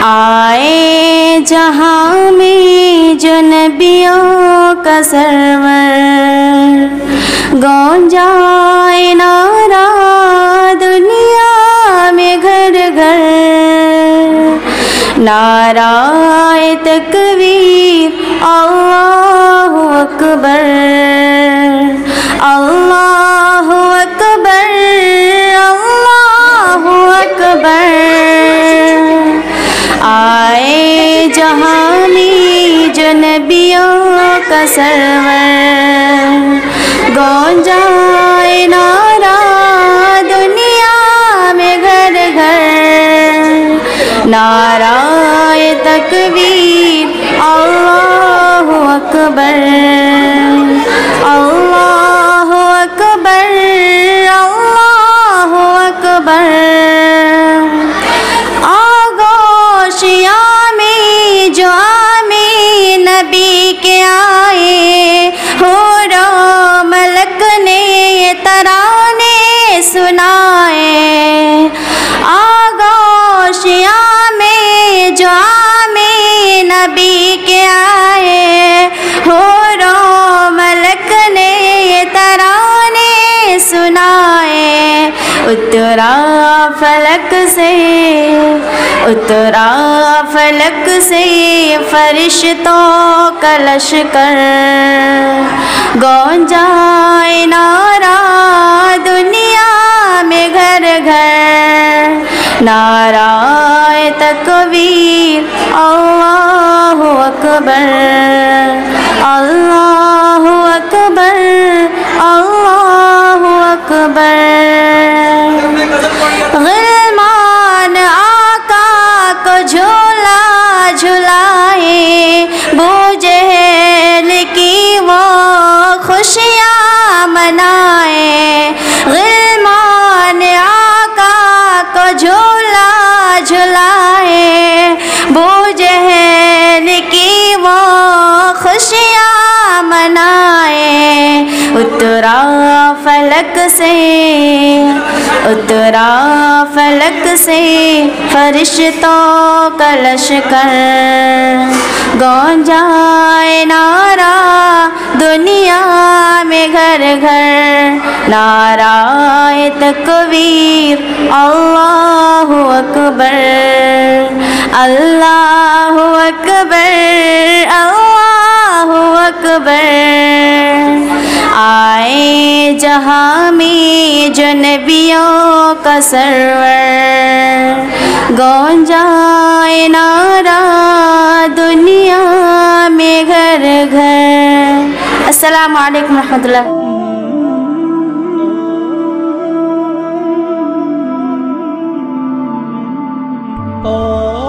आए जहाँ में जो नबियों का सरवर, गूंजाए नारा दुनिया में घर घर, नाराए तकबीर अल्लाहु अकबर, अल्लाहु अकबर, अल्लाहु अकबर। आए जहाँ में जो नबियों का सरवर, गूंजाए नारा दुनिया में घर घर, नाराए तकबीर अल्लाहु अकबर, अल्लाहु अकबर, अल्लाहु अकबर। आगोशिया में जो आमी नबी के आए, होरो मलक ने तराने सुनाए। आगोशिया में जो आमी नबी के आए, होरो मलक ने तराने सुनाए। उतरा फलक से, उतरा फलक से फरिश्तों का लश्कर, गूंजाए नारा दुनिया में घर घर, नाराए तकबीर अल्लाहु अकबर, अल्लाहु अकबर, अल्लाहु अकबर। ग़िलमान आका को झूला झुलाए, बूजहल की वो खुशियाँ मनाए। ग़िलमान आका को झूला झुलाए, बूजहल की वो खुशियाँ मनाए। उतरा फलक से, उतरा फलक से फरिश्तों का लश्कर, गूंजाए नारा दुनिया में घर घर, नाराए तकबीर अल्लाहु अकबर, अल्लाहु अकबर, अल्लाहु अकबर। आए जहाँ में जो नबियों का सरवर, गूंजाए नारा दुनिया में घर घर। अस्सलामु अलैकुम रहमतुल्लाह। Oh